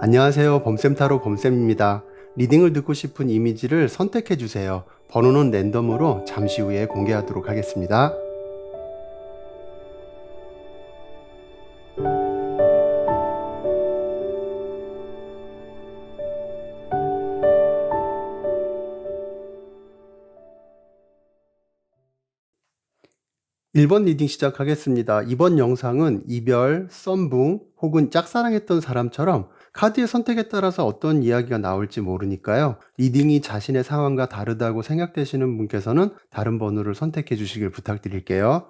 안녕하세요. 범쌤타로 범쌤입니다. 리딩을 듣고 싶은 이미지를 선택해 주세요. 번호는 랜덤으로 잠시 후에 공개하도록 하겠습니다. 일 번 리딩 시작하겠습니다. 이번 영상은 이별, 썸붕 혹은 짝사랑했던 사람처럼 카드의 선택에 따라서 어떤 이야기가 나올지 모르니까요. 리딩이 자신의 상황과 다르다고 생각되시는 분께서는 다른 번호를 선택해 주시길 부탁드릴게요.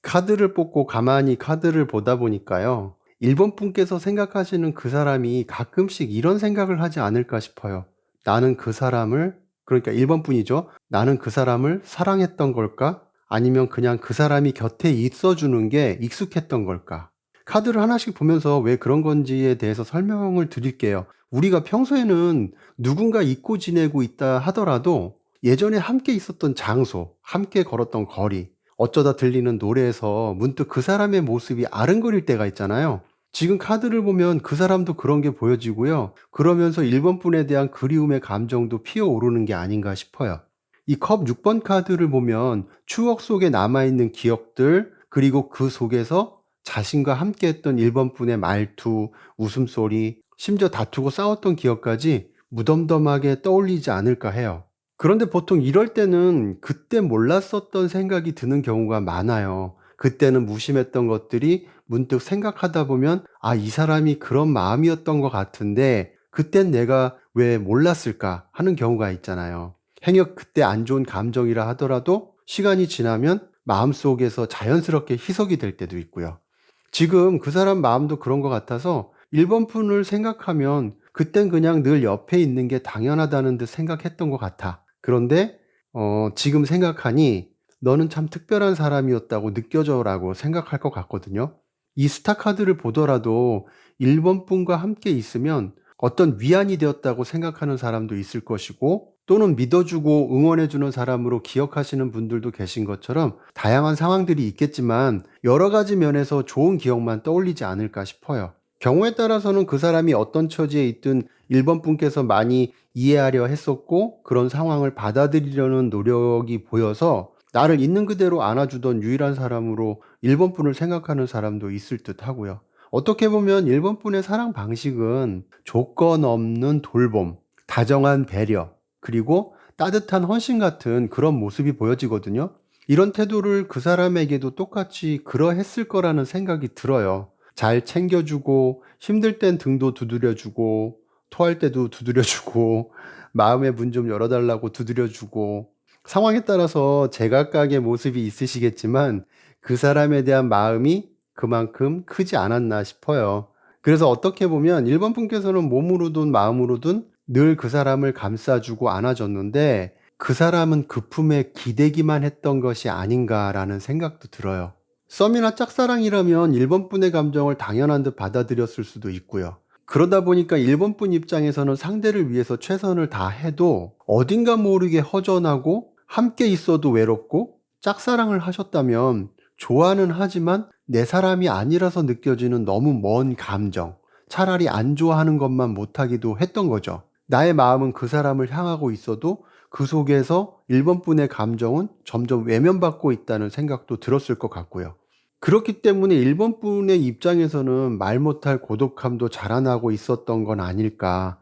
카드를 뽑고 가만히 카드를 보다 보니까요. 1번 분께서 생각하시는 그 사람이 가끔씩 이런 생각을 하지 않을까 싶어요. 나는 그 사람을, 그러니까 1번 분이죠. 나는 그 사람을 사랑했던 걸까? 아니면 그냥 그 사람이 곁에 있어주는 게 익숙했던 걸까? 카드를 하나씩 보면서 왜 그런 건지에 대해서 설명을 드릴게요. 우리가 평소에는 누군가 잊고 지내고 있다 하더라도 예전에 함께 있었던 장소, 함께 걸었던 거리, 어쩌다 들리는 노래에서 문득 그 사람의 모습이 아른거릴 때가 있잖아요. 지금 카드를 보면 그 사람도 그런 게 보여지고요. 그러면서 1번 분에 대한 그리움의 감정도 피어오르는 게 아닌가 싶어요. 이 컵 6번 카드를 보면 추억 속에 남아있는 기억들, 그리고 그 속에서 자신과 함께 했던 1번 분의 말투, 웃음소리, 심지어 다투고 싸웠던 기억까지 무덤덤하게 떠올리지 않을까 해요. 그런데 보통 이럴 때는 그때 몰랐었던 생각이 드는 경우가 많아요. 그때는 무심했던 것들이 문득 생각하다 보면 이 사람이 그런 마음이었던 것 같은데 그땐 내가 왜 몰랐을까 하는 경우가 있잖아요. 행여 그때 안 좋은 감정이라 하더라도 시간이 지나면 마음속에서 자연스럽게 희석이 될 때도 있고요. 지금 그 사람 마음도 그런 것 같아서 1번 푼을 생각하면 그땐 그냥 늘 옆에 있는 게 당연하다는 듯 생각했던 것 같아. 그런데 지금 생각하니 너는 참 특별한 사람이었다고 느껴져라고 생각할 것 같거든요. 이 스타 카드를 보더라도 1번 분과 함께 있으면 어떤 위안이 되었다고 생각하는 사람도 있을 것이고 또는 믿어주고 응원해주는 사람으로 기억하시는 분들도 계신 것처럼 다양한 상황들이 있겠지만 여러 가지 면에서 좋은 기억만 떠올리지 않을까 싶어요. 경우에 따라서는 그 사람이 어떤 처지에 있든 1번 분께서 많이 이해하려 했었고 그런 상황을 받아들이려는 노력이 보여서 나를 있는 그대로 안아주던 유일한 사람으로 1번 분을 생각하는 사람도 있을 듯 하고요. 어떻게 보면 1번 분의 사랑 방식은 조건 없는 돌봄, 다정한 배려, 그리고 따뜻한 헌신 같은 그런 모습이 보여지거든요. 이런 태도를 그 사람에게도 똑같이 그러했을 거라는 생각이 들어요. 잘 챙겨주고 힘들 땐 등도 두드려주고 토할 때도 두드려주고 마음의 문 좀 열어달라고 두드려주고 상황에 따라서 제각각의 모습이 있으시겠지만 그 사람에 대한 마음이 그만큼 크지 않았나 싶어요. 그래서 어떻게 보면 1번 분께서는 몸으로든 마음으로든 늘 그 사람을 감싸주고 안아줬는데 그 사람은 그 품에 기대기만 했던 것이 아닌가라는 생각도 들어요. 썸이나 짝사랑이라면 1번 분의 감정을 당연한 듯 받아들였을 수도 있고요. 그러다 보니까 1번 분 입장에서는 상대를 위해서 최선을 다해도 어딘가 모르게 허전하고 함께 있어도 외롭고 짝사랑을 하셨다면 좋아는 하지만 내 사람이 아니라서 느껴지는 너무 먼 감정, 차라리 안 좋아하는 것만 못하기도 했던 거죠. 나의 마음은 그 사람을 향하고 있어도 그 속에서 1번 분의 감정은 점점 외면받고 있다는 생각도 들었을 것 같고요. 그렇기 때문에 1번 분의 입장에서는 말 못할 고독함도 자라나고 있었던 건 아닐까.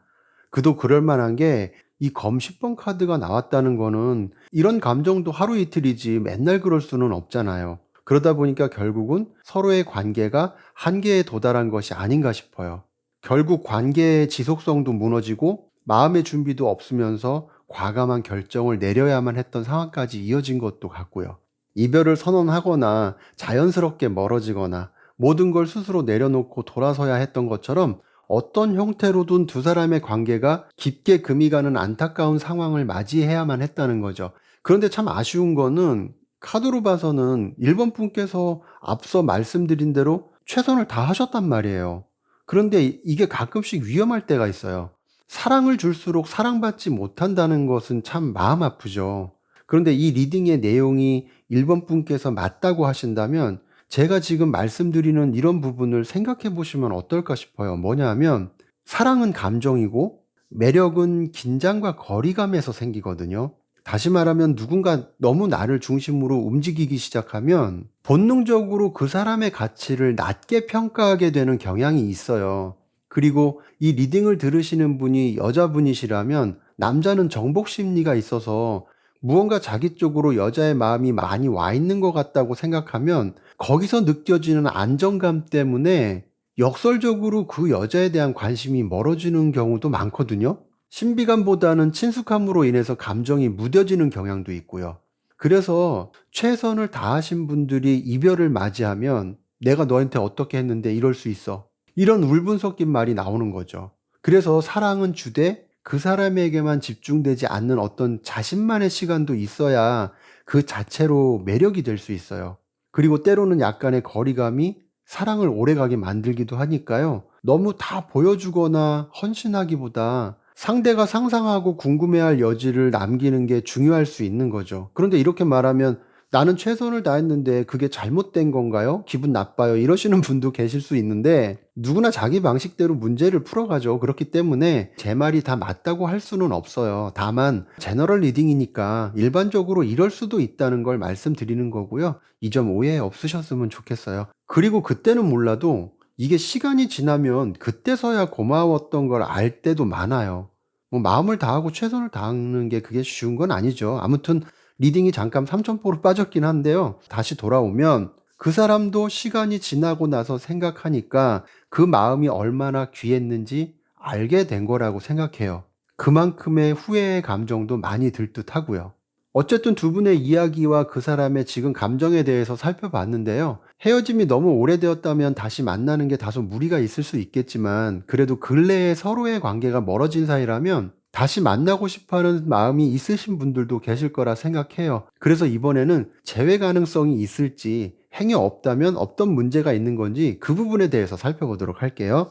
그도 그럴 만한 게 이 검 10번 카드가 나왔다는 거는 이런 감정도 하루 이틀이지 맨날 그럴 수는 없잖아요. 그러다 보니까 결국은 서로의 관계가 한계에 도달한 것이 아닌가 싶어요. 결국 관계의 지속성도 무너지고 마음의 준비도 없으면서 과감한 결정을 내려야만 했던 상황까지 이어진 것도 같고요. 이별을 선언하거나 자연스럽게 멀어지거나 모든 걸 스스로 내려놓고 돌아서야 했던 것처럼 어떤 형태로든 두 사람의 관계가 깊게 금이 가는 안타까운 상황을 맞이해야만 했다는 거죠. 그런데 참 아쉬운 거는 카드로 봐서는 1번 분께서 앞서 말씀드린 대로 최선을 다하셨단 말이에요. 그런데 이게 가끔씩 위험할 때가 있어요. 사랑을 줄수록 사랑받지 못한다는 것은 참 마음 아프죠. 그런데 이 리딩의 내용이 1번 분께서 맞다고 하신다면 제가 지금 말씀드리는 이런 부분을 생각해 보시면 어떨까 싶어요. 뭐냐 하면 사랑은 감정이고 매력은 긴장과 거리감에서 생기거든요. 다시 말하면 누군가 너무 나를 중심으로 움직이기 시작하면 본능적으로 그 사람의 가치를 낮게 평가하게 되는 경향이 있어요. 그리고 이 리딩을 들으시는 분이 여자분이시라면 남자는 정복 심리가 있어서 무언가 자기 쪽으로 여자의 마음이 많이 와 있는 것 같다고 생각하면 거기서 느껴지는 안정감 때문에 역설적으로 그 여자에 대한 관심이 멀어지는 경우도 많거든요. 신비감보다는 친숙함으로 인해서 감정이 무뎌지는 경향도 있고요. 그래서 최선을 다하신 분들이 이별을 맞이하면 내가 너한테 어떻게 했는데 이럴 수 있어. 이런 울분 섞인 말이 나오는 거죠. 그래서 사랑은 주되 그 사람에게만 집중되지 않는 어떤 자신만의 시간도 있어야 그 자체로 매력이 될 수 있어요. 그리고 때로는 약간의 거리감이 사랑을 오래가게 만들기도 하니까요. 너무 다 보여주거나 헌신하기보다 상대가 상상하고 궁금해할 여지를 남기는 게 중요할 수 있는 거죠. 그런데 이렇게 말하면 나는 최선을 다했는데 그게 잘못된 건가요? 기분 나빠요. 이러시는 분도 계실 수 있는데 누구나 자기 방식대로 문제를 풀어가죠. 그렇기 때문에 제 말이 다 맞다고 할 수는 없어요. 다만 제너럴 리딩이니까 일반적으로 이럴 수도 있다는 걸 말씀드리는 거고요. 이 점 오해 없으셨으면 좋겠어요. 그리고 그때는 몰라도 이게 시간이 지나면 그때서야 고마웠던 걸 알 때도 많아요. 뭐 마음을 다하고 최선을 다하는 게 그게 쉬운 건 아니죠. 아무튼 리딩이 잠깐 삼천포로 빠졌긴 한데요. 다시 돌아오면 그 사람도 시간이 지나고 나서 생각하니까 그 마음이 얼마나 귀했는지 알게 된 거라고 생각해요. 그만큼의 후회의 감정도 많이 들 듯 하고요. 어쨌든 두 분의 이야기와 그 사람의 지금 감정에 대해서 살펴봤는데요. 헤어짐이 너무 오래되었다면 다시 만나는 게 다소 무리가 있을 수 있겠지만 그래도 근래에 서로의 관계가 멀어진 사이라면 다시 만나고 싶어 하는 마음이 있으신 분들도 계실 거라 생각해요. 그래서 이번에는 재회 가능성이 있을지 행여 없다면 어떤 문제가 있는 건지 그 부분에 대해서 살펴보도록 할게요.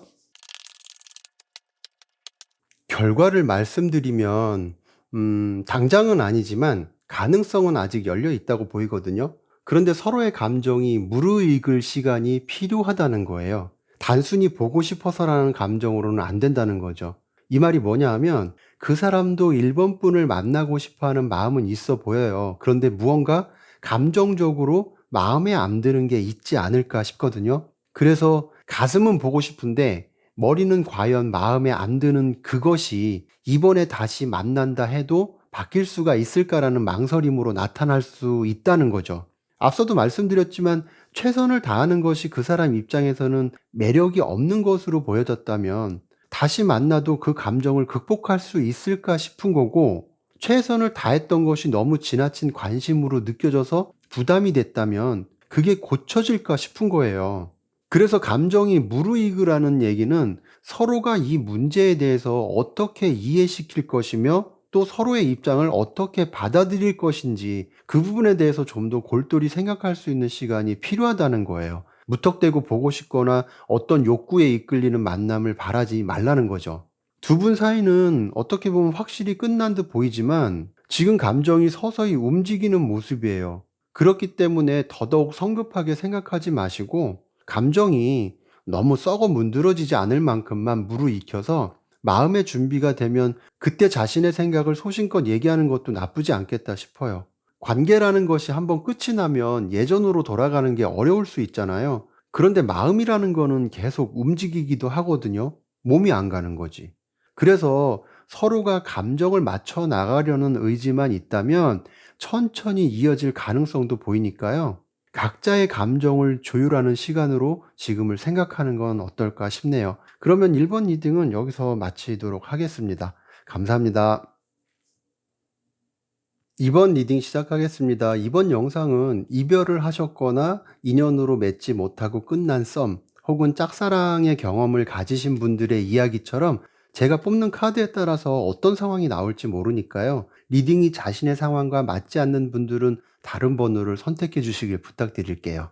결과를 말씀드리면 당장은 아니지만 가능성은 아직 열려 있다고 보이거든요. 그런데 서로의 감정이 무르익을 시간이 필요하다는 거예요. 단순히 보고 싶어서라는 감정으로는 안 된다는 거죠. 이 말이 뭐냐 하면 그 사람도 1번 분을 만나고 싶어 하는 마음은 있어 보여요. 그런데 무언가 감정적으로 마음에 안 드는 게 있지 않을까 싶거든요. 그래서 가슴은 보고 싶은데 머리는 과연 마음에 안 드는 그것이 이번에 다시 만난다 해도 바뀔 수가 있을까라는 망설임으로 나타날 수 있다는 거죠. 앞서도 말씀드렸지만 최선을 다하는 것이 그 사람 입장에서는 매력이 없는 것으로 보여졌다면 다시 만나도 그 감정을 극복할 수 있을까 싶은 거고, 최선을 다했던 것이 너무 지나친 관심으로 느껴져서 부담이 됐다면 그게 고쳐질까 싶은 거예요. 그래서 감정이 무르익으라는 얘기는 서로가 이 문제에 대해서 어떻게 이해시킬 것이며 또 서로의 입장을 어떻게 받아들일 것인지 그 부분에 대해서 좀 더 골똘히 생각할 수 있는 시간이 필요하다는 거예요. 무턱대고 보고 싶거나 어떤 욕구에 이끌리는 만남을 바라지 말라는 거죠. 두 분 사이는 어떻게 보면 확실히 끝난 듯 보이지만 지금 감정이 서서히 움직이는 모습이에요. 그렇기 때문에 더더욱 성급하게 생각하지 마시고 감정이 너무 썩어 문드러지지 않을 만큼만 무르익혀서 마음의 준비가 되면 그때 자신의 생각을 소신껏 얘기하는 것도 나쁘지 않겠다 싶어요. 관계라는 것이 한번 끝이 나면 예전으로 돌아가는 게 어려울 수 있잖아요. 그런데 마음이라는 거는 계속 움직이기도 하거든요. 몸이 안 가는 거지. 그래서 서로가 감정을 맞춰 나가려는 의지만 있다면 천천히 이어질 가능성도 보이니까요. 각자의 감정을 조율하는 시간으로 지금을 생각하는 건 어떨까 싶네요. 그러면 1번 리딩은 여기서 마치도록 하겠습니다. 감사합니다. 2번 리딩 시작하겠습니다. 이번 영상은 이별을 하셨거나 인연으로 맺지 못하고 끝난 썸 혹은 짝사랑의 경험을 가지신 분들의 이야기처럼 제가 뽑는 카드에 따라서 어떤 상황이 나올지 모르니까요. 리딩이 자신의 상황과 맞지 않는 분들은 다른 번호를 선택해 주시길 부탁드릴게요.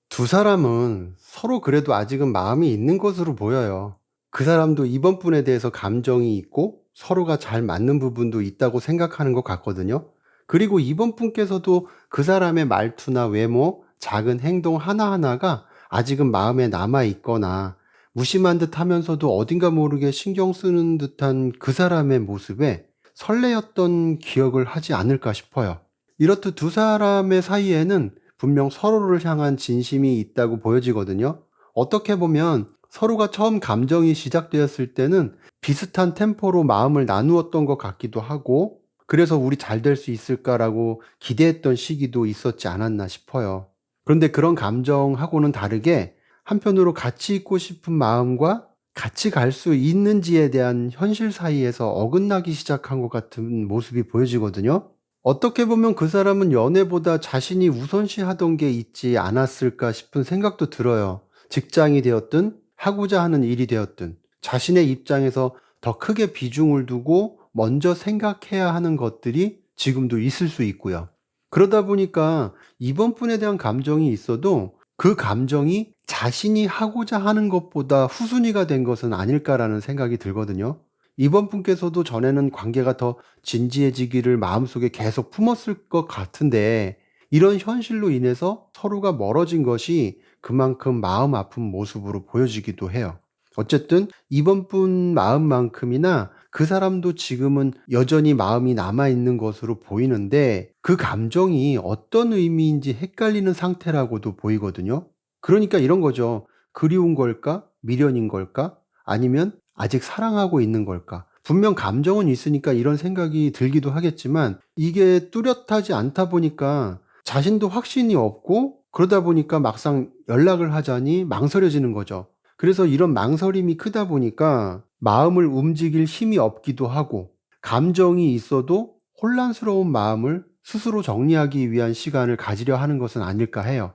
두 사람은 서로 그래도 아직은 마음이 있는 것으로 보여요. 그 사람도 이번 분에 대해서 감정이 있고 서로가 잘 맞는 부분도 있다고 생각하는 것 같거든요. 그리고 이번 분께서도 그 사람의 말투나 외모, 작은 행동 하나하나가 아직은 마음에 남아 있거나 무심한 듯 하면서도 어딘가 모르게 신경 쓰는 듯한 그 사람의 모습에 설레었던 기억을 하지 않을까 싶어요. 이렇듯 두 사람의 사이에는 분명 서로를 향한 진심이 있다고 보여지거든요. 어떻게 보면 서로가 처음 감정이 시작되었을 때는 비슷한 템포로 마음을 나누었던 것 같기도 하고, 그래서 우리 잘 될 수 있을까라고 기대했던 시기도 있었지 않았나 싶어요. 그런데 그런 감정하고는 다르게 한편으로 같이 있고 싶은 마음과 같이 갈 수 있는지에 대한 현실 사이에서 어긋나기 시작한 것 같은 모습이 보여지거든요. 어떻게 보면 그 사람은 연애보다 자신이 우선시하던 게 있지 않았을까 싶은 생각도 들어요. 직장이 되었든 하고자 하는 일이 되었든 자신의 입장에서 더 크게 비중을 두고 먼저 생각해야 하는 것들이 지금도 있을 수 있고요. 그러다 보니까 이번 분에 대한 감정이 있어도 그 감정이 자신이 하고자 하는 것보다 후순위가 된 것은 아닐까라는 생각이 들거든요. 이번 분께서도 전에는 관계가 더 진지해지기를 마음속에 계속 품었을 것 같은데, 이런 현실로 인해서 서로가 멀어진 것이 그만큼 마음 아픈 모습으로 보여지기도 해요. 어쨌든 이번 분 마음만큼이나 그 사람도 지금은 여전히 마음이 남아있는 것으로 보이는데, 그 감정이 어떤 의미인지 헷갈리는 상태라고도 보이거든요. 그러니까 이런 거죠. 그리운 걸까? 미련인 걸까? 아니면 아직 사랑하고 있는 걸까? 분명 감정은 있으니까 이런 생각이 들기도 하겠지만, 이게 뚜렷하지 않다 보니까 자신도 확신이 없고, 그러다 보니까 막상 연락을 하자니 망설여지는 거죠. 그래서 이런 망설임이 크다 보니까 마음을 움직일 힘이 없기도 하고, 감정이 있어도 혼란스러운 마음을 스스로 정리하기 위한 시간을 가지려 하는 것은 아닐까 해요.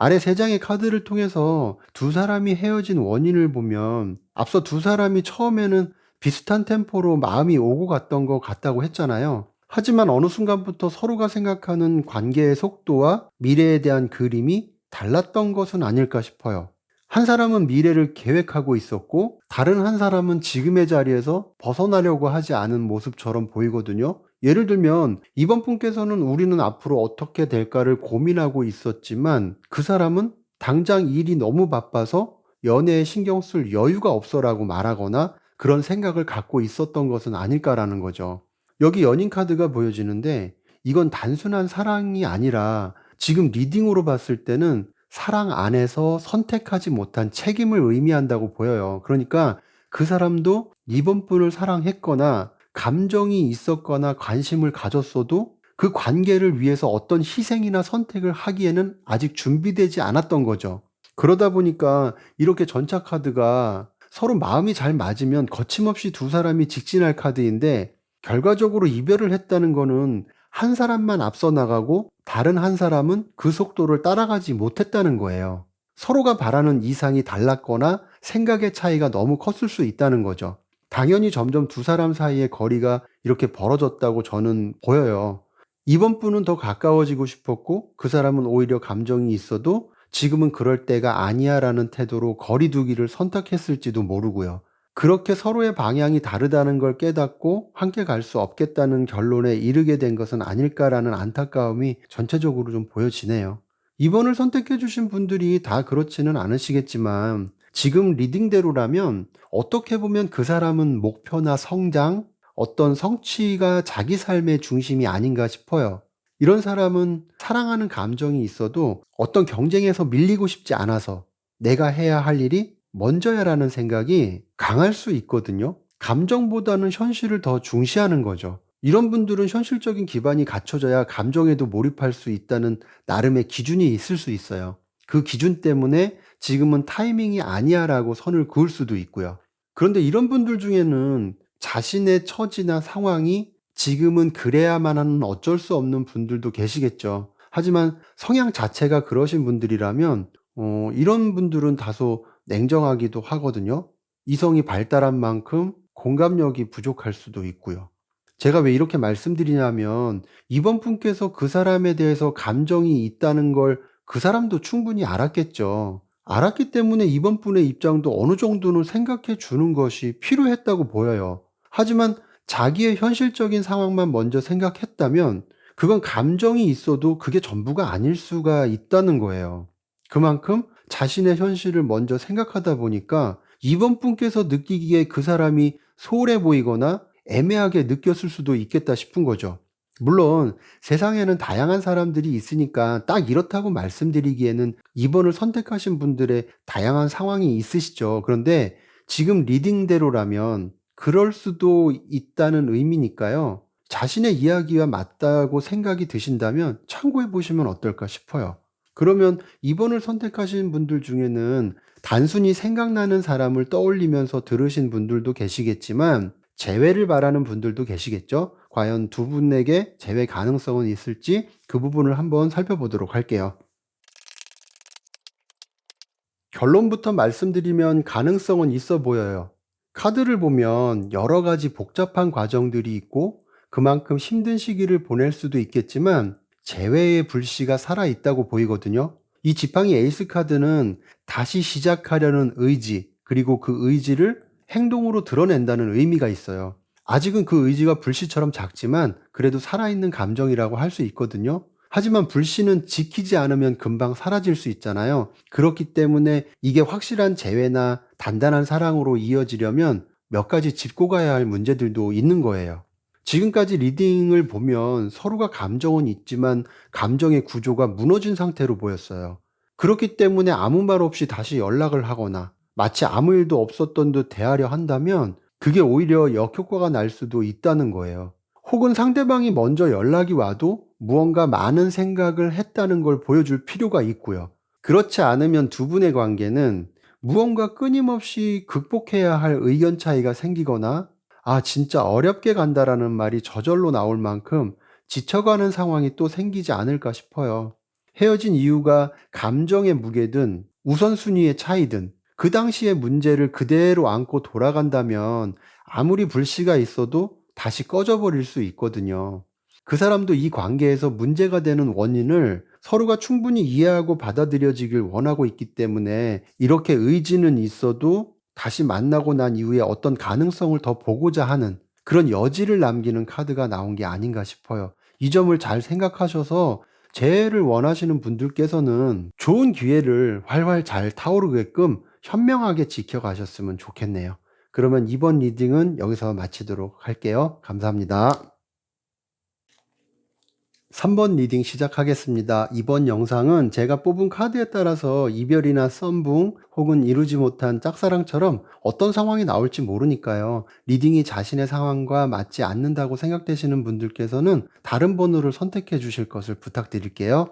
아래 세 장의 카드를 통해서 두 사람이 헤어진 원인을 보면, 앞서 두 사람이 처음에는 비슷한 템포로 마음이 오고 갔던 것 같다고 했잖아요. 하지만 어느 순간부터 서로가 생각하는 관계의 속도와 미래에 대한 그림이 달랐던 것은 아닐까 싶어요. 한 사람은 미래를 계획하고 있었고, 다른 한 사람은 지금의 자리에서 벗어나려고 하지 않은 모습처럼 보이거든요. 예를 들면 이번 분께서는 우리는 앞으로 어떻게 될까를 고민하고 있었지만, 그 사람은 당장 일이 너무 바빠서 연애에 신경 쓸 여유가 없어라고 말하거나 그런 생각을 갖고 있었던 것은 아닐까라는 거죠. 여기 연인 카드가 보여지는데, 이건 단순한 사랑이 아니라 지금 리딩으로 봤을 때는 사랑 안에서 선택하지 못한 책임을 의미한다고 보여요. 그러니까 그 사람도 이번 분을 사랑했거나 감정이 있었거나 관심을 가졌어도 그 관계를 위해서 어떤 희생이나 선택을 하기에는 아직 준비되지 않았던 거죠. 그러다 보니까 이렇게 전차 카드가 서로 마음이 잘 맞으면 거침없이 두 사람이 직진할 카드인데, 결과적으로 이별을 했다는 거는 한 사람만 앞서 나가고 다른 한 사람은 그 속도를 따라가지 못했다는 거예요. 서로가 바라는 이상이 달랐거나 생각의 차이가 너무 컸을 수 있다는 거죠. 당연히 점점 두 사람 사이의 거리가 이렇게 벌어졌다고 저는 보여요. 이번 분은 더 가까워지고 싶었고, 그 사람은 오히려 감정이 있어도 지금은 그럴 때가 아니야 라는 태도로 거리 두기를 선택했을지도 모르고요. 그렇게 서로의 방향이 다르다는 걸 깨닫고 함께 갈 수 없겠다는 결론에 이르게 된 것은 아닐까라는 안타까움이 전체적으로 좀 보여지네요. 이번을 선택해 주신 분들이 다 그렇지는 않으시겠지만, 지금 리딩대로라면 어떻게 보면 그 사람은 목표나 성장, 어떤 성취가 자기 삶의 중심이 아닌가 싶어요. 이런 사람은 사랑하는 감정이 있어도 어떤 경쟁에서 밀리고 싶지 않아서 내가 해야 할 일이 먼저야라는 생각이 강할 수 있거든요. 감정보다는 현실을 더 중시하는 거죠. 이런 분들은 현실적인 기반이 갖춰져야 감정에도 몰입할 수 있다는 나름의 기준이 있을 수 있어요. 그 기준 때문에 지금은 타이밍이 아니야라고 선을 그을 수도 있고요. 그런데 이런 분들 중에는 자신의 처지나 상황이 지금은 그래야만 하는 어쩔 수 없는 분들도 계시겠죠. 하지만 성향 자체가 그러신 분들이라면 이런 분들은 다소 냉정하기도 하거든요. 이성이 발달한 만큼 공감력이 부족할 수도 있고요. 제가 왜 이렇게 말씀드리냐면, 이번 분께서 그 사람에 대해서 감정이 있다는 걸 그 사람도 충분히 알았겠죠. 알았기 때문에 이번 분의 입장도 어느 정도는 생각해 주는 것이 필요했다고 보여요. 하지만 자기의 현실적인 상황만 먼저 생각했다면 그건 감정이 있어도 그게 전부가 아닐 수가 있다는 거예요. 그만큼 자신의 현실을 먼저 생각하다 보니까 이번 분께서 느끼기에 그 사람이 소홀해 보이거나 애매하게 느꼈을 수도 있겠다 싶은 거죠. 물론 세상에는 다양한 사람들이 있으니까 딱 이렇다고 말씀드리기에는 2번을 선택하신 분들의 다양한 상황이 있으시죠. 그런데 지금 리딩대로라면 그럴 수도 있다는 의미니까요. 자신의 이야기와 맞다고 생각이 드신다면 참고해 보시면 어떨까 싶어요. 그러면 2번을 선택하신 분들 중에는 단순히 생각나는 사람을 떠올리면서 들으신 분들도 계시겠지만 재회를 바라는 분들도 계시겠죠? 과연 두 분에게 재회 가능성은 있을지 그 부분을 한번 살펴보도록 할게요. 결론부터 말씀드리면 가능성은 있어 보여요. 카드를 보면 여러 가지 복잡한 과정들이 있고 그만큼 힘든 시기를 보낼 수도 있겠지만 재회의 불씨가 살아있다고 보이거든요. 이 지팡이 에이스 카드는 다시 시작하려는 의지, 그리고 그 의지를 행동으로 드러낸다는 의미가 있어요. 아직은 그 의지가 불씨처럼 작지만 그래도 살아있는 감정이라고 할 수 있거든요. 하지만 불씨는 지키지 않으면 금방 사라질 수 있잖아요. 그렇기 때문에 이게 확실한 재회나 단단한 사랑으로 이어지려면 몇 가지 짚고 가야 할 문제들도 있는 거예요. 지금까지 리딩을 보면 서로가 감정은 있지만 감정의 구조가 무너진 상태로 보였어요. 그렇기 때문에 아무 말 없이 다시 연락을 하거나 마치 아무 일도 없었던 듯 대하려 한다면 그게 오히려 역효과가 날 수도 있다는 거예요. 혹은 상대방이 먼저 연락이 와도 무언가 많은 생각을 했다는 걸 보여줄 필요가 있고요. 그렇지 않으면 두 분의 관계는 무언가 끊임없이 극복해야 할 의견 차이가 생기거나 진짜 어렵게 간다라는 말이 저절로 나올 만큼 지쳐가는 상황이 또 생기지 않을까 싶어요. 헤어진 이유가 감정의 무게든 우선순위의 차이든 그 당시의 문제를 그대로 안고 돌아간다면 아무리 불씨가 있어도 다시 꺼져버릴 수 있거든요. 그 사람도 이 관계에서 문제가 되는 원인을 서로가 충분히 이해하고 받아들여지길 원하고 있기 때문에 이렇게 의지는 있어도 다시 만나고 난 이후에 어떤 가능성을 더 보고자 하는 그런 여지를 남기는 카드가 나온 게 아닌가 싶어요. 이 점을 잘 생각하셔서 재해를 원하시는 분들께서는 좋은 기회를 활활 잘 타오르게끔 현명하게 지켜가셨으면 좋겠네요. 그러면 이번 리딩은 여기서 마치도록 할게요. 감사합니다. 3번 리딩 시작하겠습니다. 이번 영상은 제가 뽑은 카드에 따라서 이별이나 썸붕 혹은 이루지 못한 짝사랑처럼 어떤 상황이 나올지 모르니까요. 리딩이 자신의 상황과 맞지 않는다고 생각되시는 분들께서는 다른 번호를 선택해 주실 것을 부탁드릴게요.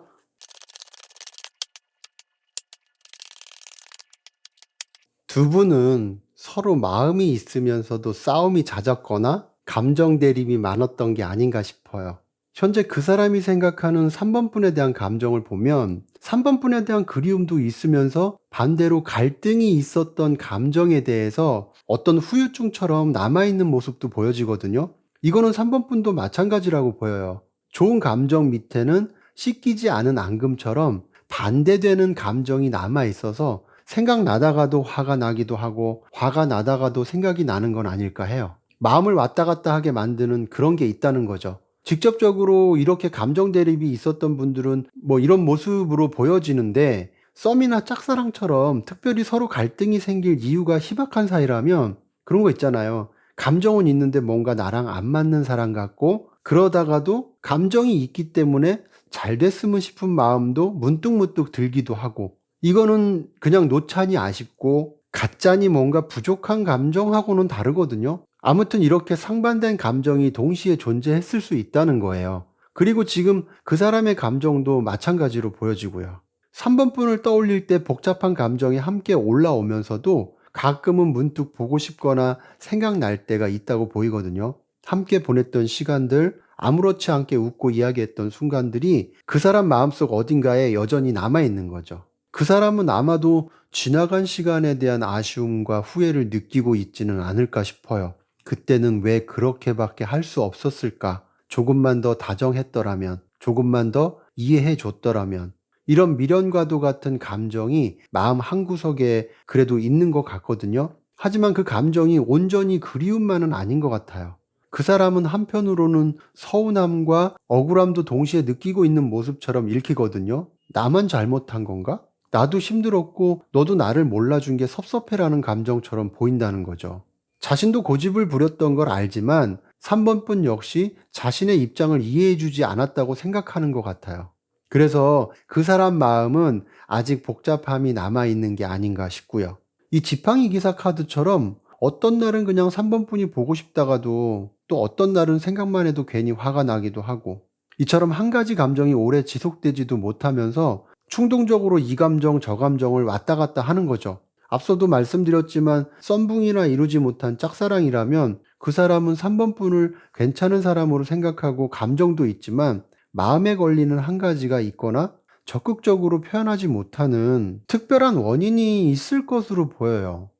두 분은 서로 마음이 있으면서도 싸움이 잦았거나 감정 대립이 많았던 게 아닌가 싶어요. 현재 그 사람이 생각하는 3번 분에 대한 감정을 보면 3번 분에 대한 그리움도 있으면서 반대로 갈등이 있었던 감정에 대해서 어떤 후유증처럼 남아있는 모습도 보여지거든요. 이거는 3번 분도 마찬가지라고 보여요. 좋은 감정 밑에는 씻기지 않은 앙금처럼 반대되는 감정이 남아있어서 생각나다가도 화가 나기도 하고 화가 나다가도 생각이 나는 건 아닐까 해요. 마음을 왔다 갔다 하게 만드는 그런 게 있다는 거죠. 직접적으로 이렇게 감정 대립이 있었던 분들은 뭐 이런 모습으로 보여지는데 썸이나 짝사랑처럼 특별히 서로 갈등이 생길 이유가 희박한 사이라면 그런 거 있잖아요. 감정은 있는데 뭔가 나랑 안 맞는 사람 같고 그러다가도 감정이 있기 때문에 잘 됐으면 싶은 마음도 문득문득 들기도 하고 이거는 그냥 노찬이 아쉽고 가짜니 뭔가 부족한 감정하고는 다르거든요. 아무튼 이렇게 상반된 감정이 동시에 존재했을 수 있다는 거예요. 그리고 지금 그 사람의 감정도 마찬가지로 보여지고요. 3번 분을 떠올릴 때 복잡한 감정이 함께 올라오면서도 가끔은 문득 보고 싶거나 생각날 때가 있다고 보이거든요. 함께 보냈던 시간들, 아무렇지 않게 웃고 이야기했던 순간들이 그 사람 마음속 어딘가에 여전히 남아있는 거죠. 그 사람은 아마도 지나간 시간에 대한 아쉬움과 후회를 느끼고 있지는 않을까 싶어요. 그때는 왜 그렇게밖에 할 수 없었을까? 조금만 더 다정했더라면, 조금만 더 이해해 줬더라면, 이런 미련과도 같은 감정이 마음 한구석에 그래도 있는 것 같거든요. 하지만 그 감정이 온전히 그리움만은 아닌 것 같아요. 그 사람은 한편으로는 서운함과 억울함도 동시에 느끼고 있는 모습처럼 읽히거든요. 나만 잘못한 건가? 나도 힘들었고 너도 나를 몰라준 게 섭섭해라는 감정처럼 보인다는 거죠. 자신도 고집을 부렸던 걸 알지만 3번 분 역시 자신의 입장을 이해해주지 않았다고 생각하는 것 같아요. 그래서 그 사람 마음은 아직 복잡함이 남아있는 게 아닌가 싶고요. 이 지팡이 기사 카드처럼 어떤 날은 그냥 3번 분이 보고 싶다가도 또 어떤 날은 생각만 해도 괜히 화가 나기도 하고, 이처럼 한 가지 감정이 오래 지속되지도 못하면서 충동적으로 이 감정 저 감정을 왔다 갔다 하는 거죠. 앞서도 말씀드렸지만 썸붕이나 이루지 못한 짝사랑이라면 그 사람은 3번 분을 괜찮은 사람으로 생각하고 감정도 있지만 마음에 걸리는 한 가지가 있거나 적극적으로 표현하지 못하는 특별한 원인이 있을 것으로 보여요.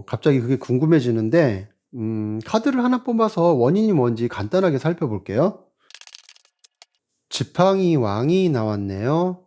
갑자기 그게 궁금해지는데, 카드를 하나 뽑아서 원인이 뭔지 간단하게 살펴볼게요. 지팡이 왕이 나왔네요.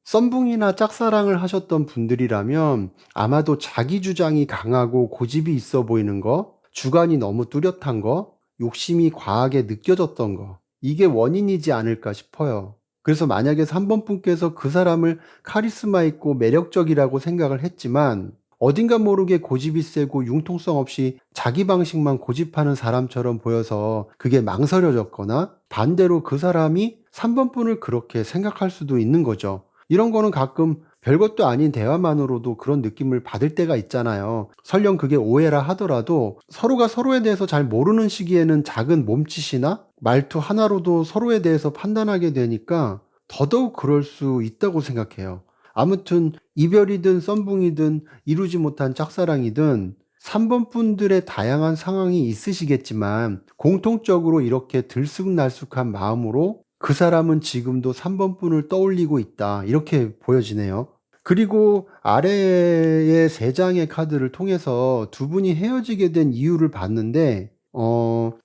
썸붕이나 짝사랑을 하셨던 분들이라면 아마도 자기 주장이 강하고 고집이 있어 보이는 거, 주관이 너무 뚜렷한 거, 욕심이 과하게 느껴졌던 거, 이게 원인이지 않을까 싶어요. 그래서 만약에 3번 분께서 그 사람을 카리스마 있고 매력적이라고 생각을 했지만 어딘가 모르게 고집이 세고 융통성 없이 자기 방식만 고집하는 사람처럼 보여서 그게 망설여졌거나, 반대로 그 사람이 3번 분을 그렇게 생각할 수도 있는 거죠. 이런 거는 가끔 별것도 아닌 대화만으로도 그런 느낌을 받을 때가 있잖아요. 설령 그게 오해라 하더라도 서로가 서로에 대해서 잘 모르는 시기에는 작은 몸짓이나 말투 하나로도 서로에 대해서 판단하게 되니까 더더욱 그럴 수 있다고 생각해요. 아무튼 이별이든 썸붕이든 이루지 못한 짝사랑이든 3번 분들의 다양한 상황이 있으시겠지만 공통적으로 이렇게 들쑥날쑥한 마음으로 그 사람은 지금도 3번 분을 떠올리고 있다, 이렇게 보여지네요. 그리고 아래의 3장의 카드를 통해서 두 분이 헤어지게 된 이유를 봤는데,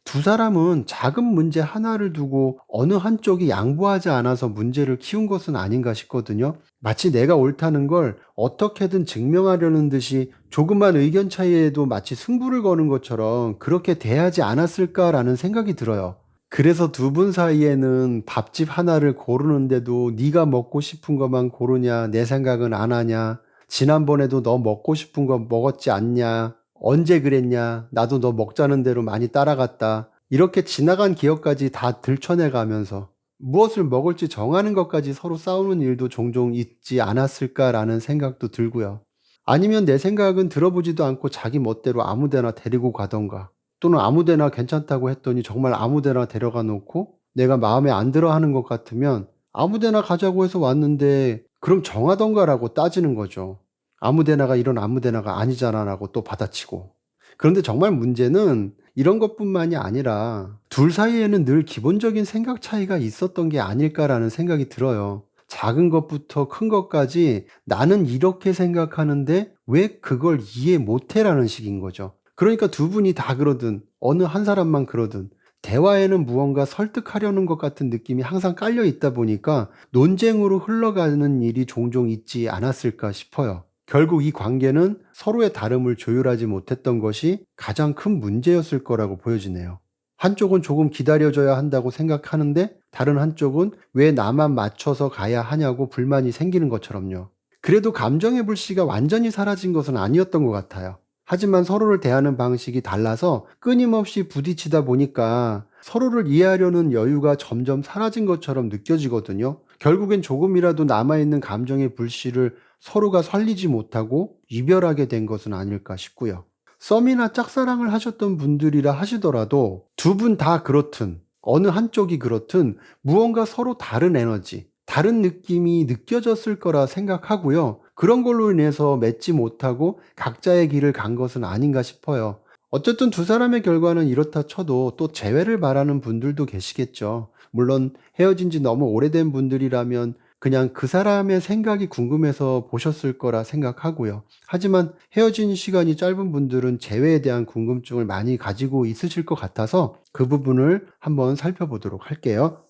두 사람은 작은 문제 하나를 두고 어느 한쪽이 양보하지 않아서 문제를 키운 것은 아닌가 싶거든요. 마치 내가 옳다는 걸 어떻게든 증명하려는 듯이 조그만 의견 차이에도 마치 승부를 거는 것처럼 그렇게 대하지 않았을까라는 생각이 들어요. 그래서 두 분 사이에는 밥집 하나를 고르는데도 네가 먹고 싶은 것만 고르냐, 내 생각은 안 하냐, 지난번에도 너 먹고 싶은 거 먹었지 않냐, 언제 그랬냐, 나도 너 먹자는 대로 많이 따라갔다, 이렇게 지나간 기억까지 다 들춰내 가면서 무엇을 먹을지 정하는 것까지 서로 싸우는 일도 종종 있지 않았을까라는 생각도 들고요. 아니면 내 생각은 들어보지도 않고 자기 멋대로 아무 데나 데리고 가던가, 또는 아무 데나 괜찮다고 했더니 정말 아무 데나 데려가 놓고 내가 마음에 안 들어 하는 것 같으면 아무 데나 가자고 해서 왔는데 그럼 정하던가라고 따지는 거죠. 아무 데나가 이런 아무 데나가 아니잖아라고 또 받아치고. 그런데 정말 문제는 이런 것뿐만이 아니라 둘 사이에는 늘 기본적인 생각 차이가 있었던 게 아닐까라는 생각이 들어요. 작은 것부터 큰 것까지 나는 이렇게 생각하는데 왜 그걸 이해 못해라는 식인 거죠. 그러니까 두 분이 다 그러든 어느 한 사람만 그러든 대화에는 무언가 설득하려는 것 같은 느낌이 항상 깔려 있다 보니까 논쟁으로 흘러가는 일이 종종 있지 않았을까 싶어요. 결국 이 관계는 서로의 다름을 조율하지 못했던 것이 가장 큰 문제였을 거라고 보여지네요. 한쪽은 조금 기다려줘야 한다고 생각하는데 다른 한쪽은 왜 나만 맞춰서 가야 하냐고 불만이 생기는 것처럼요. 그래도 감정의 불씨가 완전히 사라진 것은 아니었던 것 같아요. 하지만 서로를 대하는 방식이 달라서 끊임없이 부딪히다 보니까 서로를 이해하려는 여유가 점점 사라진 것처럼 느껴지거든요. 결국엔 조금이라도 남아있는 감정의 불씨를 서로가 살리지 못하고 이별하게 된 것은 아닐까 싶고요. 썸이나 짝사랑을 하셨던 분들이라 하시더라도 두 분 다 그렇든 어느 한쪽이 그렇든 무언가 서로 다른 에너지, 다른 느낌이 느껴졌을 거라 생각하고요. 그런 걸로 인해서 맺지 못하고 각자의 길을 간 것은 아닌가 싶어요. 어쨌든 두 사람의 결과는 이렇다 쳐도 또 재회를 바라는 분들도 계시겠죠. 물론 헤어진 지 너무 오래된 분들이라면 그냥 그 사람의 생각이 궁금해서 보셨을 거라 생각하고요. 하지만 헤어진 시간이 짧은 분들은 재회에 대한 궁금증을 많이 가지고 있으실 것 같아서 그 부분을 한번 살펴보도록 할게요.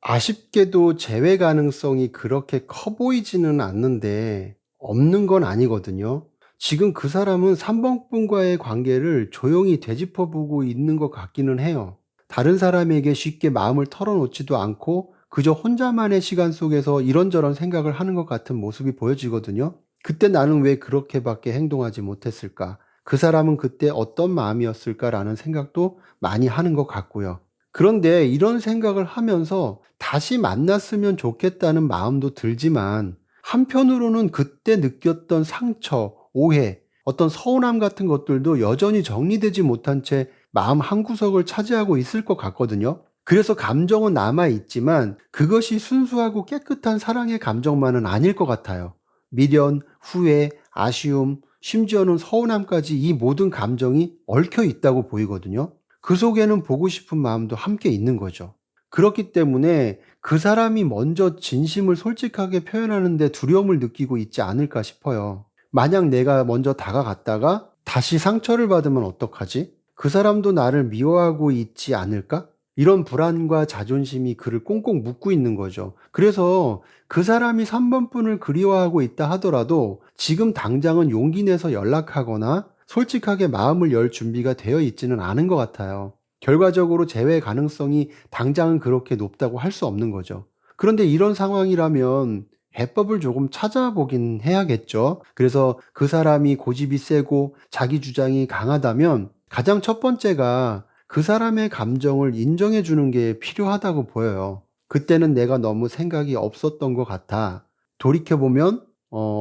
아쉽게도 재회 가능성이 그렇게 커 보이지는 않는데 없는 건 아니거든요. 지금 그 사람은 3번 분과의 관계를 조용히 되짚어보고 있는 것 같기는 해요. 다른 사람에게 쉽게 마음을 털어놓지도 않고 그저 혼자만의 시간 속에서 이런저런 생각을 하는 것 같은 모습이 보여지거든요. 그때 나는 왜 그렇게밖에 행동하지 못했을까? 그 사람은 그때 어떤 마음이었을까라는 생각도 많이 하는 것 같고요. 그런데 이런 생각을 하면서 다시 만났으면 좋겠다는 마음도 들지만 한편으로는 그때 느꼈던 상처, 오해, 어떤 서운함 같은 것들도 여전히 정리되지 못한 채 마음 한구석을 차지하고 있을 것 같거든요. 그래서 감정은 남아있지만 그것이 순수하고 깨끗한 사랑의 감정만은 아닐 것 같아요. 미련, 후회, 아쉬움, 심지어는 서운함까지 이 모든 감정이 얽혀 있다고 보이거든요. 그 속에는 보고 싶은 마음도 함께 있는 거죠. 그렇기 때문에 그 사람이 먼저 진심을 솔직하게 표현하는데 두려움을 느끼고 있지 않을까 싶어요. 만약 내가 먼저 다가갔다가 다시 상처를 받으면 어떡하지? 그 사람도 나를 미워하고 있지 않을까? 이런 불안과 자존심이 그를 꽁꽁 묶고 있는 거죠. 그래서 그 사람이 3번 분을 그리워하고 있다 하더라도 지금 당장은 용기 내서 연락하거나 솔직하게 마음을 열 준비가 되어 있지는 않은 것 같아요. 결과적으로 재회 가능성이 당장은 그렇게 높다고 할 수 없는 거죠. 그런데 이런 상황이라면 해법을 조금 찾아보긴 해야겠죠. 그래서 그 사람이 고집이 세고 자기 주장이 강하다면 가장 첫 번째가 그 사람의 감정을 인정해 주는 게 필요하다고 보여요. 그때는 내가 너무 생각이 없었던 것 같아. 돌이켜보면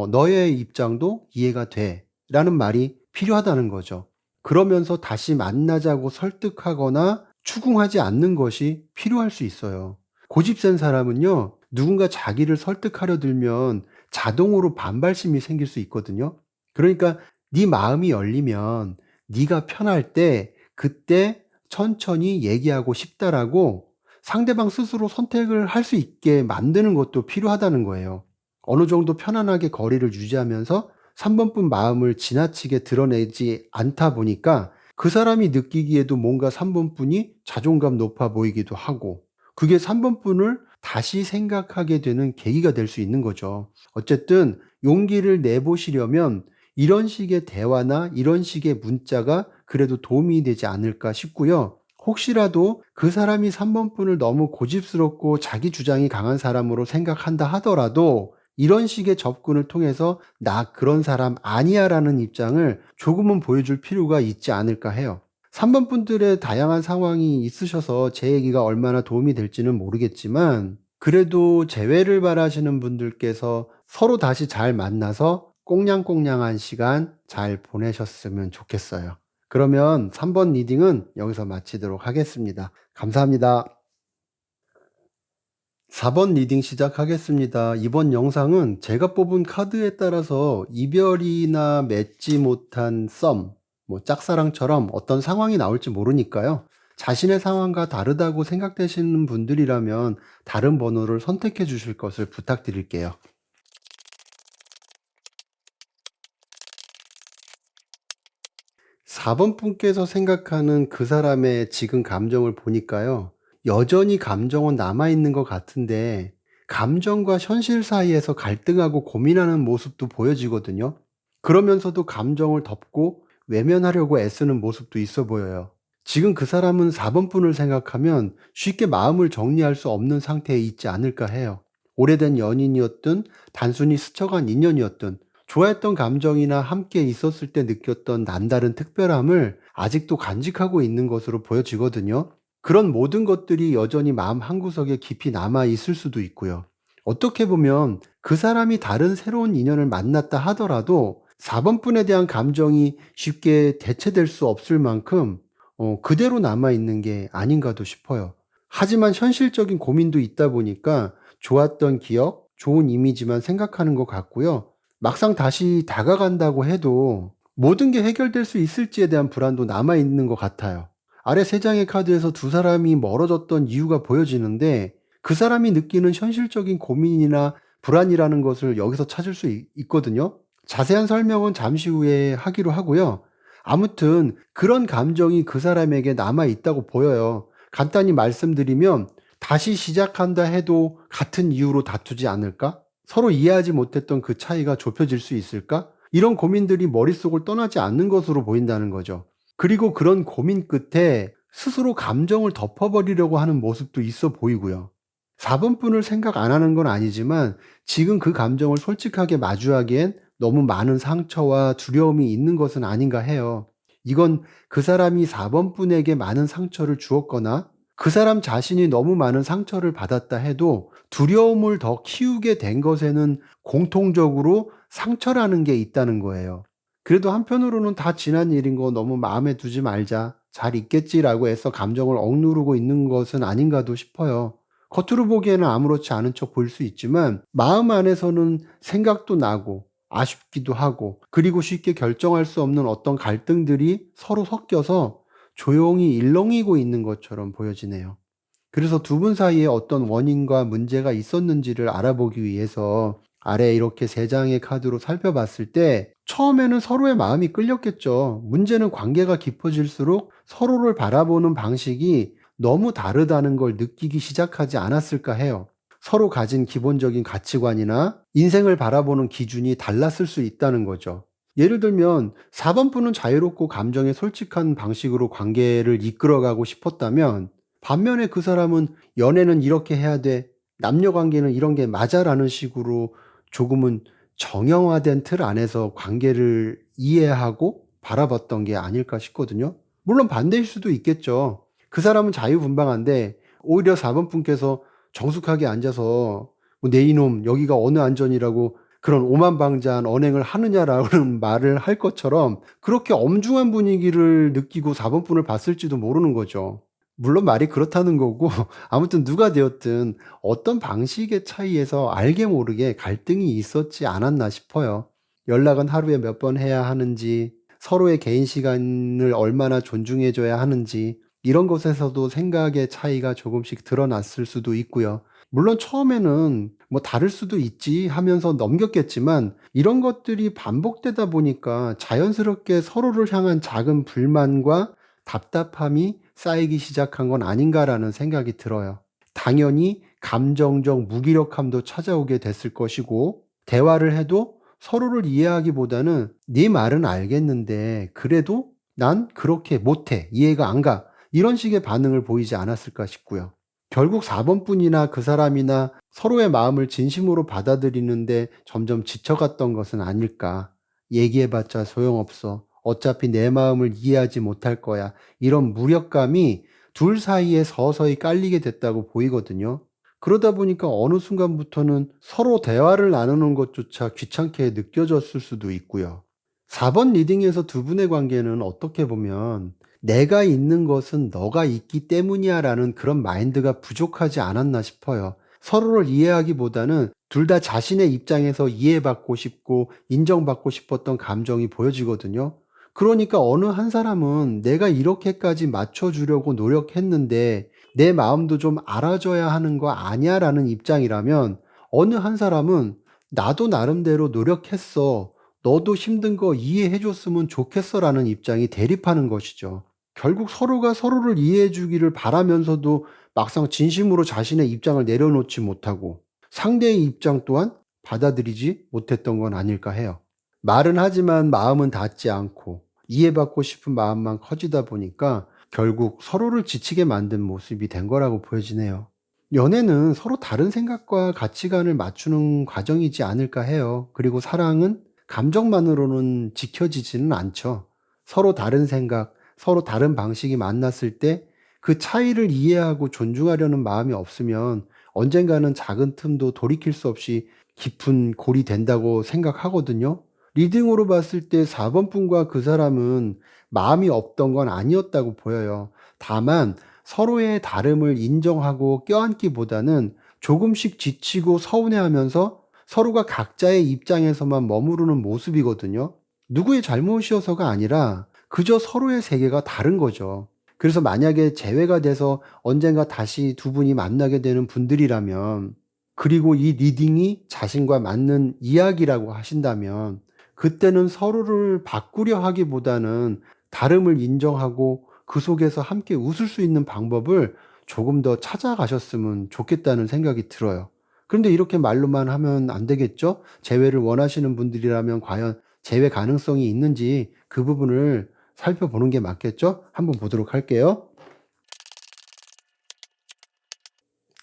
너의 입장도 이해가 돼. 라는 말이 필요하다는 거죠. 그러면서 다시 만나자고 설득하거나 추궁하지 않는 것이 필요할 수 있어요. 고집센 사람은요, 누군가 자기를 설득하려 들면 자동으로 반발심이 생길 수 있거든요. 그러니까 네 마음이 열리면 네가 편할 때 그때 천천히 얘기하고 싶다라고 상대방 스스로 선택을 할 수 있게 만드는 것도 필요하다는 거예요. 어느 정도 편안하게 거리를 유지하면서 3번분 마음을 지나치게 드러내지 않다 보니까 그 사람이 느끼기에도 뭔가 3번분이 자존감 높아 보이기도 하고 그게 3번분을 다시 생각하게 되는 계기가 될 수 있는 거죠. 어쨌든 용기를 내보시려면 이런 식의 대화나 이런 식의 문자가 그래도 도움이 되지 않을까 싶고요. 혹시라도 그 사람이 3번분을 너무 고집스럽고 자기 주장이 강한 사람으로 생각한다 하더라도 이런 식의 접근을 통해서 나 그런 사람 아니야 라는 입장을 조금은 보여줄 필요가 있지 않을까 해요. 3번 분들의 다양한 상황이 있으셔서 제 얘기가 얼마나 도움이 될지는 모르겠지만 그래도 재회를 바라시는 분들께서 서로 다시 잘 만나서 꽁냥꽁냥한 시간 잘 보내셨으면 좋겠어요. 그러면 3번 리딩은 여기서 마치도록 하겠습니다. 감사합니다. 4번 리딩 시작하겠습니다. 이번 영상은 제가 뽑은 카드에 따라서 이별이나 맺지 못한 썸, 짝사랑처럼 어떤 상황이 나올지 모르니까요. 자신의 상황과 다르다고 생각되시는 분들이라면 다른 번호를 선택해 주실 것을 부탁드릴게요. 4번 분께서 생각하는 그 사람의 지금 감정을 보니까요. 여전히 감정은 남아있는 것 같은데 감정과 현실 사이에서 갈등하고 고민하는 모습도 보여지거든요. 그러면서도 감정을 덮고 외면하려고 애쓰는 모습도 있어 보여요. 지금 그 사람은 4번 분을 생각하면 쉽게 마음을 정리할 수 없는 상태에 있지 않을까 해요. 오래된 연인이었든 단순히 스쳐간 인연이었든 좋아했던 감정이나 함께 있었을 때 느꼈던 남다른 특별함을 아직도 간직하고 있는 것으로 보여지거든요. 그런 모든 것들이 여전히 마음 한구석에 깊이 남아 있을 수도 있고요. 어떻게 보면 그 사람이 다른 새로운 인연을 만났다 하더라도 4번 분에 대한 감정이 쉽게 대체될 수 없을 만큼 그대로 남아 있는 게 아닌가도 싶어요. 하지만 현실적인 고민도 있다 보니까 좋았던 기억, 좋은 이미지만 생각하는 것 같고요. 막상 다시 다가간다고 해도 모든 게 해결될 수 있을지에 대한 불안도 남아있는 것 같아요. 아래 세 장의 카드에서 두 사람이 멀어졌던 이유가 보여지는데 그 사람이 느끼는 현실적인 고민이나 불안이라는 것을 여기서 찾을 수 있거든요. 자세한 설명은 잠시 후에 하기로 하고요. 아무튼 그런 감정이 그 사람에게 남아있다고 보여요. 간단히 말씀드리면 다시 시작한다 해도 같은 이유로 다투지 않을까? 서로 이해하지 못했던 그 차이가 좁혀질 수 있을까? 이런 고민들이 머릿속을 떠나지 않는 것으로 보인다는 거죠. 그리고 그런 고민 끝에 스스로 감정을 덮어버리려고 하는 모습도 있어 보이고요. 4번분을 생각 안 하는 건 아니지만 지금 그 감정을 솔직하게 마주하기엔 너무 많은 상처와 두려움이 있는 것은 아닌가 해요. 이건 그 사람이 4번분에게 많은 상처를 주었거나 그 사람 자신이 너무 많은 상처를 받았다 해도 두려움을 더 키우게 된 것에는 공통적으로 상처라는 게 있다는 거예요. 그래도 한편으로는 다 지난 일인 거 너무 마음에 두지 말자, 잘 있겠지라고 해서 감정을 억누르고 있는 것은 아닌가도 싶어요. 겉으로 보기에는 아무렇지 않은 척 보일 수 있지만 마음 안에서는 생각도 나고 아쉽기도 하고, 그리고 쉽게 결정할 수 없는 어떤 갈등들이 서로 섞여서 조용히 일렁이고 있는 것처럼 보여지네요. 그래서 두 분 사이에 어떤 원인과 문제가 있었는지를 알아보기 위해서 아래 이렇게 세 장의 카드로 살펴봤을 때 처음에는 서로의 마음이 끌렸겠죠. 문제는 관계가 깊어질수록 서로를 바라보는 방식이 너무 다르다는 걸 느끼기 시작하지 않았을까 해요. 서로 가진 기본적인 가치관이나 인생을 바라보는 기준이 달랐을 수 있다는 거죠. 예를 들면 4번분은 자유롭고 감정에 솔직한 방식으로 관계를 이끌어가고 싶었다면, 반면에 그 사람은 연애는 이렇게 해야 돼, 남녀 관계는 이런 게 맞아라는 식으로 조금은 정형화된 틀 안에서 관계를 이해하고 바라봤던 게 아닐까 싶거든요. 물론 반대일 수도 있겠죠. 그 사람은 자유분방한데 오히려 4번분께서 정숙하게 앉아서 내 이놈 여기가 어느 안전이라고 그런 오만방자한 언행을 하느냐라는 말을 할 것처럼 그렇게 엄중한 분위기를 느끼고 4번분을 봤을지도 모르는 거죠. 물론 말이 그렇다는 거고 아무튼 누가 되었든 어떤 방식의 차이에서 알게 모르게 갈등이 있었지 않았나 싶어요. 연락은 하루에 몇 번 해야 하는지, 서로의 개인 시간을 얼마나 존중해 줘야 하는지, 이런 것에서도 생각의 차이가 조금씩 드러났을 수도 있고요. 물론 처음에는 뭐 다를 수도 있지 하면서 넘겼겠지만 이런 것들이 반복되다 보니까 자연스럽게 서로를 향한 작은 불만과 답답함이 쌓이기 시작한 건 아닌가라는 생각이 들어요. 당연히 감정적 무기력함도 찾아오게 됐을 것이고, 대화를 해도 서로를 이해하기보다는 네 말은 알겠는데 그래도 난 그렇게 못해, 이해가 안 가, 이런 식의 반응을 보이지 않았을까 싶고요. 결국 4번뿐이나 그 사람이나 서로의 마음을 진심으로 받아들이는데 점점 지쳐갔던 것은 아닐까. 얘기해봤자 소용없어, 어차피 내 마음을 이해하지 못할 거야, 이런 무력감이 둘 사이에 서서히 깔리게 됐다고 보이거든요. 그러다 보니까 어느 순간부터는 서로 대화를 나누는 것조차 귀찮게 느껴졌을 수도 있고요. 4번 리딩에서 두 분의 관계는 어떻게 보면 내가 있는 것은 너가 있기 때문이야 라는 그런 마인드가 부족하지 않았나 싶어요. 서로를 이해하기보다는 둘 다 자신의 입장에서 이해받고 싶고 인정받고 싶었던 감정이 보여지거든요. 그러니까 어느 한 사람은 내가 이렇게까지 맞춰주려고 노력했는데 내 마음도 좀 알아줘야 하는 거 아니야 라는 입장이라면, 어느 한 사람은 나도 나름대로 노력했어, 너도 힘든 거 이해해 줬으면 좋겠어 라는 입장이 대립하는 것이죠. 결국 서로가 서로를 이해해 주기를 바라면서도 막상 진심으로 자신의 입장을 내려놓지 못하고 상대의 입장 또한 받아들이지 못했던 건 아닐까 해요. 말은 하지만 마음은 닿지 않고 이해받고 싶은 마음만 커지다 보니까 결국 서로를 지치게 만든 모습이 된 거라고 보여지네요. 연애는 서로 다른 생각과 가치관을 맞추는 과정이지 않을까 해요. 그리고 사랑은 감정만으로는 지켜지지는 않죠. 서로 다른 생각, 서로 다른 방식이 만났을 때 그 차이를 이해하고 존중하려는 마음이 없으면 언젠가는 작은 틈도 돌이킬 수 없이 깊은 골이 된다고 생각하거든요. 리딩으로 봤을 때 4번분과 그 사람은 마음이 없던 건 아니었다고 보여요. 다만 서로의 다름을 인정하고 껴안기보다는 조금씩 지치고 서운해하면서 서로가 각자의 입장에서만 머무르는 모습이거든요. 누구의 잘못이어서가 아니라 그저 서로의 세계가 다른 거죠. 그래서 만약에 재회가 돼서 언젠가 다시 두 분이 만나게 되는 분들이라면, 그리고 이 리딩이 자신과 맞는 이야기라고 하신다면, 그때는 서로를 바꾸려 하기보다는 다름을 인정하고 그 속에서 함께 웃을 수 있는 방법을 조금 더 찾아가셨으면 좋겠다는 생각이 들어요. 그런데 이렇게 말로만 하면 안 되겠죠? 재회를 원하시는 분들이라면 과연 재회 가능성이 있는지 그 부분을 살펴보는 게 맞겠죠? 한번 보도록 할게요.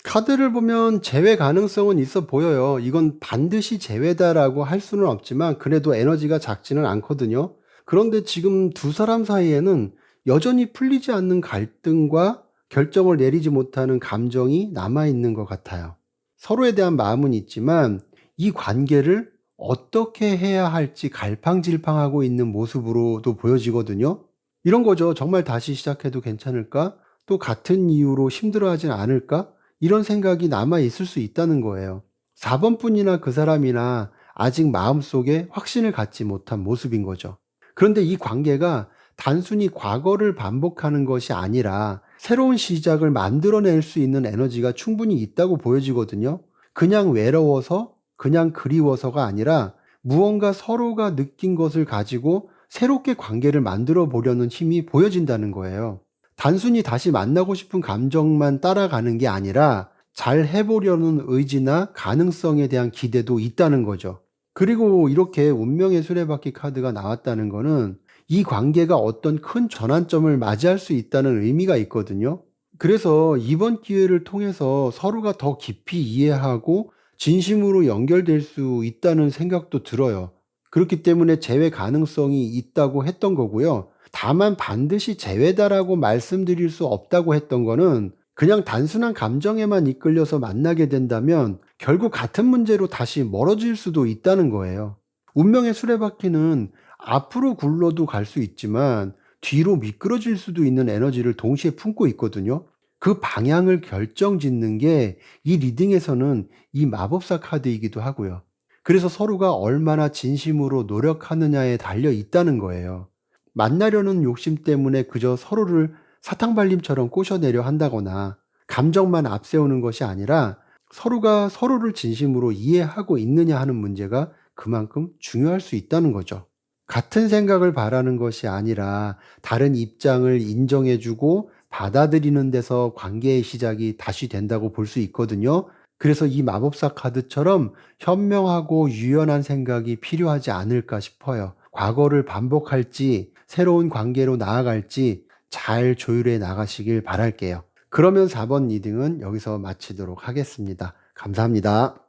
카드를 보면 재회 가능성은 있어 보여요. 이건 반드시 재회다라고 할 수는 없지만 그래도 에너지가 작지는 않거든요. 그런데 지금 두 사람 사이에는 여전히 풀리지 않는 갈등과 결정을 내리지 못하는 감정이 남아있는 것 같아요. 서로에 대한 마음은 있지만 이 관계를 어떻게 해야 할지 갈팡질팡하고 있는 모습으로도 보여지거든요. 이런 거죠. 정말 다시 시작해도 괜찮을까? 또 같은 이유로 힘들어하진 않을까? 이런 생각이 남아 있을 수 있다는 거예요. 4번 분이나 그 사람이나 아직 마음속에 확신을 갖지 못한 모습인 거죠. 그런데 이 관계가 단순히 과거를 반복하는 것이 아니라 새로운 시작을 만들어낼 수 있는 에너지가 충분히 있다고 보여지거든요. 그냥 외로워서, 그냥 그리워서가 아니라 무언가 서로가 느낀 것을 가지고 새롭게 관계를 만들어 보려는 힘이 보여진다는 거예요. 단순히 다시 만나고 싶은 감정만 따라가는 게 아니라 잘 해보려는 의지나 가능성에 대한 기대도 있다는 거죠. 그리고 이렇게 운명의 수레바퀴 카드가 나왔다는 거는 이 관계가 어떤 큰 전환점을 맞이할 수 있다는 의미가 있거든요. 그래서 이번 기회를 통해서 서로가 더 깊이 이해하고 진심으로 연결될 수 있다는 생각도 들어요. 그렇기 때문에 재회 가능성이 있다고 했던 거고요. 다만 반드시 재회다라고 말씀드릴 수 없다고 했던 거는 그냥 단순한 감정에만 이끌려서 만나게 된다면 결국 같은 문제로 다시 멀어질 수도 있다는 거예요. 운명의 수레바퀴는 앞으로 굴러도 갈 수 있지만 뒤로 미끄러질 수도 있는 에너지를 동시에 품고 있거든요. 그 방향을 결정짓는 게 이 리딩에서는 이 마법사 카드이기도 하고요. 그래서 서로가 얼마나 진심으로 노력하느냐에 달려 있다는 거예요. 만나려는 욕심 때문에 그저 서로를 사탕발림처럼 꼬셔내려 한다거나 감정만 앞세우는 것이 아니라 서로가 서로를 진심으로 이해하고 있느냐 하는 문제가 그만큼 중요할 수 있다는 거죠. 같은 생각을 바라는 것이 아니라 다른 입장을 인정해주고 받아들이는 데서 관계의 시작이 다시 된다고 볼 수 있거든요. 그래서 이 마법사 카드처럼 현명하고 유연한 생각이 필요하지 않을까 싶어요. 과거를 반복할지 새로운 관계로 나아갈지 잘 조율해 나가시길 바랄게요. 그러면 4번 리딩은 여기서 마치도록 하겠습니다. 감사합니다.